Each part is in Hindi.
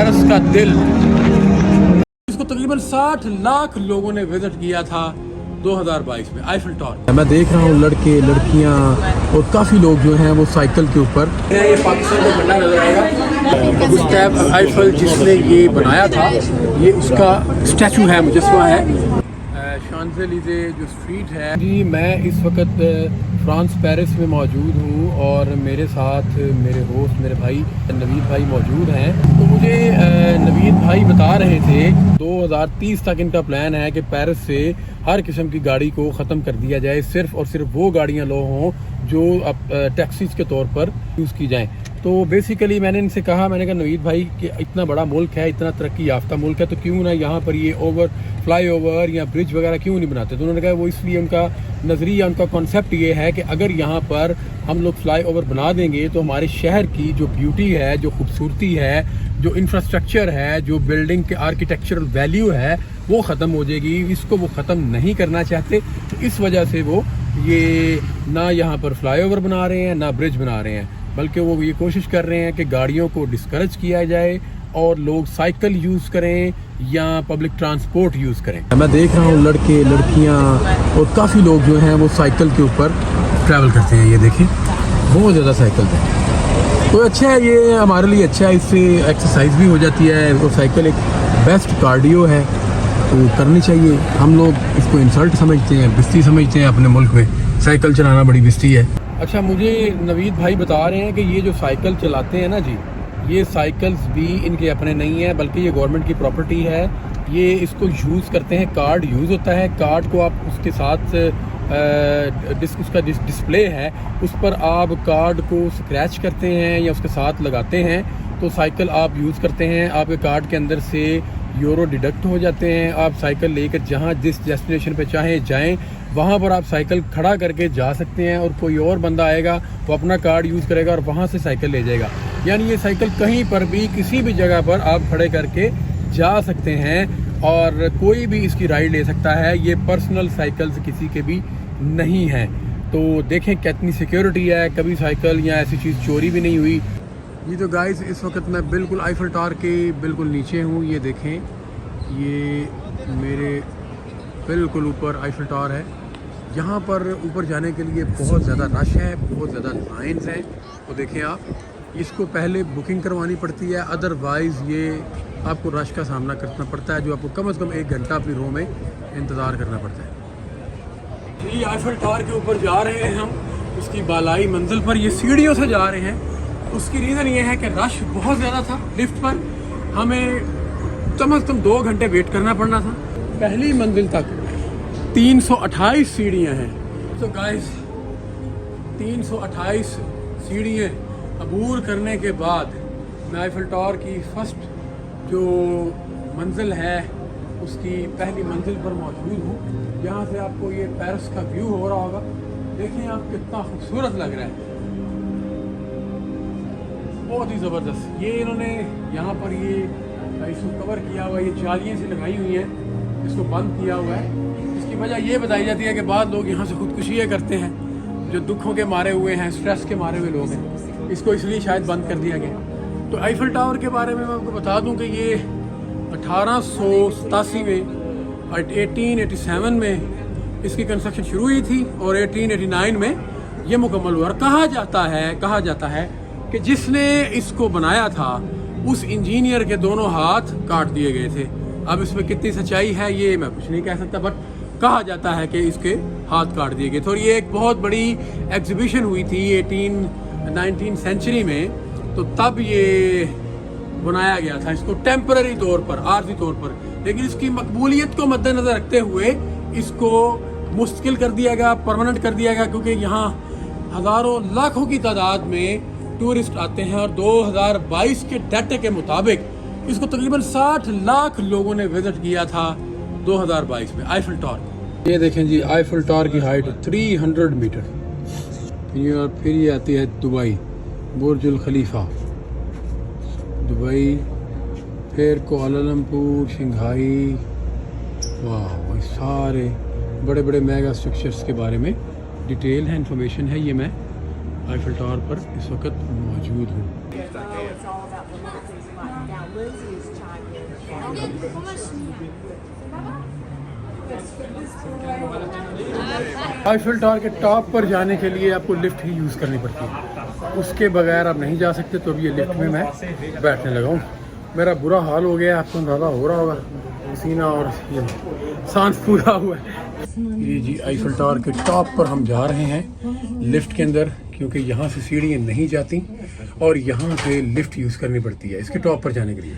पेरिस का दिल। इसको तकरीबन 60 लाख लोगों ने विजिट किया था 2022 में, आईफिल टावर। मैं देख रहा हूँ लड़के लड़कियाँ और काफ़ी लोग जो हैं वो साइकिल के ऊपर। ये पाकिस्तान का झंडा नजर आएगा। गुस्ताव आईफिल जिसने ये बनाया था, ये उसका स्टैचू है, मुजस्समा है। शांज़ेलिज़े जो स्ट्रीट है जी, मैं इस वक्त फ्रांस पेरिस में मौजूद हूँ और मेरे साथ मेरे होस्ट मेरे भाई नवीद भाई मौजूद हैं। तो मुझे नवीद भाई बता रहे थे 2030 तक इनका प्लान है कि पेरिस से हर किस्म की गाड़ी को ख़त्म कर दिया जाए, सिर्फ और सिर्फ वो गाड़ियाँ लो हों जो अब टैक्सीज़ के तौर पर यूज़ की जाएँ। तो बेसिकली मैंने इनसे कहा, मैंने कहा नवीद भाई कि इतना बड़ा मुल्क है, इतना तरक्की याफ्ता मुल्क है, तो क्यों ना यहाँ पर ये फ्लाई ओवर या ब्रिज वगैरह क्यों नहीं बनाते। तो उन्होंने कहा वो इसलिए उनका नज़रिया, उनका कॉन्सेप्ट ये है कि अगर यहाँ पर हम लोग फ्लाई ओवर बना देंगे तो हमारे शहर की जो ब्यूटी है, जो खूबसूरती है, जो इंफ्रास्ट्रक्चर है, जो बिल्डिंग के आर्किटेक्चरल वैल्यू है, वो ख़त्म हो जाएगी। इसको वो ख़त्म नहीं करना चाहते, तो इस वजह से वो ये ना यहाँ पर फ्लाई ओवर बना रहे हैं ना ब्रिज बना रहे हैं, बल्कि वो ये कोशिश कर रहे हैं कि गाड़ियों को डिस्करेज किया जाए और लोग साइकिल यूज़ करें या पब्लिक ट्रांसपोर्ट यूज़ करें। मैं देख रहा हूँ लड़के लड़कियाँ और काफ़ी लोग जो हैं वो साइकिल के ऊपर ट्रैवल करते हैं। ये देखिए बहुत ज़्यादा साइकिल है, तो अच्छा है, ये हमारे लिए अच्छा है, इससे एक्सरसाइज भी हो जाती है और साइकिल एक बेस्ट कार्डियो है, तो करनी चाहिए। हम लोग इसको इंसल्ट समझते हैं, बिस्ती समझते हैं, अपने मुल्क में साइकिल चलाना बड़ी बिस्ती है। अच्छा, मुझे नवीद भाई बता रहे हैं कि ये जो साइकिल चलाते हैं ना जी, ये साइकिल्स भी इनके अपने नहीं है, बल्कि ये गवर्नमेंट की प्रॉपर्टी है। ये इसको यूज़ करते हैं, कार्ड यूज़ होता है, कार्ड को आप उसके साथ उसका डिस्प्ले है, उस पर आप कार्ड को स्क्रैच करते हैं या उसके साथ लगाते हैं तो साइकिल आप यूज़ करते हैं, आपके कार्ड के अंदर से यूरो डिडक्ट हो जाते हैं। आप साइकिल लेकर जहाँ जिस डेस्टिनेशन पे चाहें जाएं, वहाँ पर आप साइकिल खड़ा करके जा सकते हैं और कोई और बंदा आएगा वो अपना कार्ड यूज़ करेगा और वहाँ से साइकिल ले जाएगा। यानी ये साइकिल कहीं पर भी किसी भी जगह पर आप खड़े करके जा सकते हैं और कोई भी इसकी राइड ले सकता है। ये पर्सनल साइकिल्स किसी के भी नहीं हैं। तो देखें कितनी सिक्योरिटी है, कभी साइकिल या ऐसी चीज़ चोरी भी नहीं हुई। जी तो गाइस, इस वक्त मैं बिल्कुल आईफिल टावर के बिल्कुल नीचे हूँ। ये देखें, ये मेरे बिल्कुल ऊपर आईफिल टावर है। यहाँ पर ऊपर जाने के लिए बहुत ज़्यादा रश है, बहुत ज़्यादा लाइन्स हैं। तो देखें आप, इसको पहले बुकिंग करवानी पड़ती है, अदरवाइज़ ये आपको रश का सामना करना पड़ता है, जो आपको कम से कम 1 घंटा अपनी रो में इंतज़ार करना पड़ता है। ये आईफिल टावर के ऊपर जा रहे हैं हम, उसकी बालाई मंजिल पर। ये सीढ़ियों से जा रहे हैं। उसकी रीज़न ये है कि रश बहुत ज़्यादा था लिफ्ट पर, हमें कम से कम 2 घंटे वेट करना पड़ना था। पहली मंजिल तक 328 सीढ़ियाँ हैं। तो गाइस, 328 सीढ़ियाँ अबूर करने के बाद मैं आईफिल टावर की फर्स्ट जो मंजिल है उसकी पहली मंजिल पर मौजूद हूँ। यहाँ से आपको ये पेरिस का व्यू हो रहा होगा। देखें आप, कितना खूबसूरत लग रहा है, बहुत ही ज़बरदस्त। ये इन्होंने यहाँ पर ये इसको कवर किया हुआ है, ये जालियाँ से लगाई हुई हैं, इसको बंद किया हुआ है। इसकी वजह ये बताई जाती है कि बाद लोग यहाँ से खुदकुशियाँ करते हैं, जो दुखों के मारे हुए हैं, स्ट्रेस के मारे हुए लोग हैं, इसको इसलिए शायद बंद कर दिया गया। तो आईफिल टावर के बारे में मैं आपको बता दूँ कि ये 1887 में और 1887 में इसकी कंस्ट्रक्शन शुरू हुई थी और 1889 में ये मुकम्मल हुआ। और कहा जाता है कि जिसने इसको बनाया था उस इंजीनियर के दोनों हाथ काट दिए गए थे। अब इसमें कितनी सच्चाई है ये मैं कुछ नहीं कह सकता, बट कहा जाता है कि इसके हाथ काट दिए गए थे। और ये एक बहुत बड़ी एग्जीबिशन हुई थी 19th सेंचुरी में, तो तब ये बनाया गया था इसको टेम्पररी तौर पर, आर्जी तौर पर। लेकिन इसकी मकबूलियत को मद्देनजर रखते हुए इसको मुश्किल कर दिया गया, परमानेंट कर दिया गया, क्योंकि यहाँ हज़ारों लाखों की तादाद में टूरिस्ट आते हैं। और 2022 के डाटे के मुताबिक इसको तकरीबन 60 लाख लोगों ने विजिट किया था 2022 में आईफिल टावर। ये देखें जी, आईफिल टावर की हाइट 300 मीटर। फिर ये आती है दुबई, बुर्जुल खलीफा दुबई, फिर कुआलालंपुर, शंघाई। वाह, सारे बड़े बड़े मेगा स्ट्रक्चर्स के बारे में डिटेल है, इंफॉर्मेशन है। ये मैं आईफिल टावर पर इस वक्त मौजूद हूँ। आईफिल टावर के टॉप पर जाने के लिए आपको लिफ्ट ही यूज़ करनी पड़ती है, उसके बगैर आप नहीं जा सकते। तो अभी ये लिफ्ट में मैं बैठने लगा हूँ। मेरा बुरा हाल हो गया, आपको अंदाज़ा हो रहा होगा, पसीना और ये सांस पूरा हुआ है। ये जी आईफिल टावर के टॉप पर हम जा रहे हैं लिफ्ट के अंदर, क्योंकि यहाँ से सीढ़ियाँ नहीं जाती और यहाँ से लिफ्ट यूज़ करनी पड़ती है इसके टॉप पर जाने के लिए।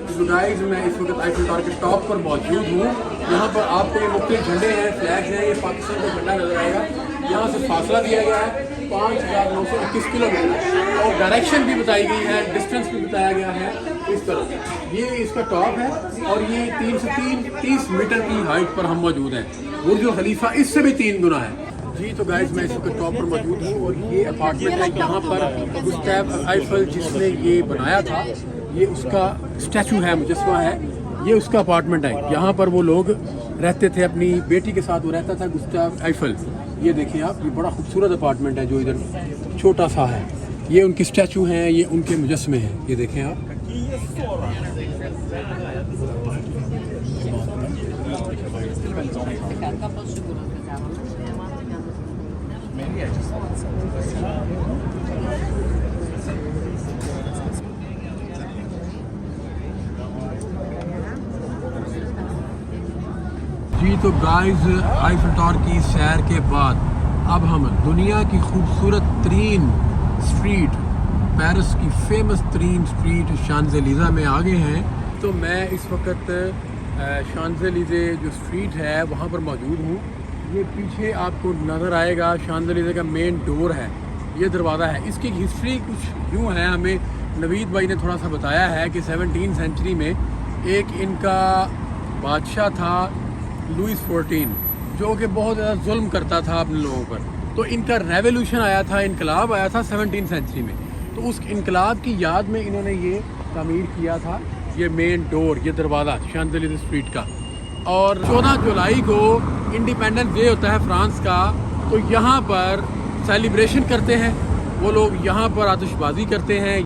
तो गाइस मैं इस वक्त आईफिल टावर के टॉप पर मौजूद हूँ। यहाँ पर आपको ये मुख्तलिफ झंडे हैं, फ्लैग हैं। ये पाकिस्तान का झंडा नजर आएगा। यहाँ से फासला दिया गया है 5,921 किलोमीटर और डायरेक्शन भी बताई गई है, डिस्टेंस भी बताया गया है इस तरह। ये इसका टॉप है और ये 330 मीटर की हाइट पर हम मौजूद हैं। बुर्ज खलीफा इससे भी 3 गुना है जी। तो गाइस मैं इस वक्त टॉप पर मौजूद हूँ और ये अपार्टमेंट है यहाँ पर गुस्ताव आईफिल जिसने ये बनाया था, ये उसका स्टैचू है, मुजस्समा है, ये उसका अपार्टमेंट है। यहाँ पर वो लोग रहते थे, अपनी बेटी के साथ वो रहता था गुस्ताव आईफिल। ये देखिए आप, ये बड़ा खूबसूरत अपार्टमेंट है जो इधर छोटा सा है। ये उनकी स्टैचू हैं, ये उनके मुजस्समे हैं, ये देखें आप। जी तो गाइस आईफिल टावर की सैर के बाद अब हम दुनिया की खूबसूरत तरीन स्ट्रीट, पेरिस की फेमस तरीन स्ट्रीट शांज़ेलीज़े में आ गए हैं। तो मैं इस वक्त शांज़ेलीज़े जो स्ट्रीट है वहाँ पर मौजूद हूँ। ये पीछे आपको नज़र आएगा शांज़ेलीज़े का मेन डोर है, ये दरवाज़ा है। इसकी हिस्ट्री कुछ यूँ है, हमें नवीद भाई ने थोड़ा सा बताया है कि 17वीं सेंचुरी में एक इनका बादशाह था लुइस 14, जो कि बहुत ज़्यादा जुल्म करता था अपने लोगों पर। तो इनका रेवोल्यूशन आया था, इनकलाब आया था 17वीं सेंचुरी में। तो उस इनकलाब की याद में इन्होंने ये तामीर किया था, ये मेन डोर, ये दरवाज़ा शांज़ेलीज़े स्ट्रीट का। और 14 जुलाई को इंडिपेंडेंस डे होता है फ्रांस का, तो यहाँ पर सेलिब्रेशन करते हैं वो लोग, यहाँ पर आतिशबाजी करते हैं।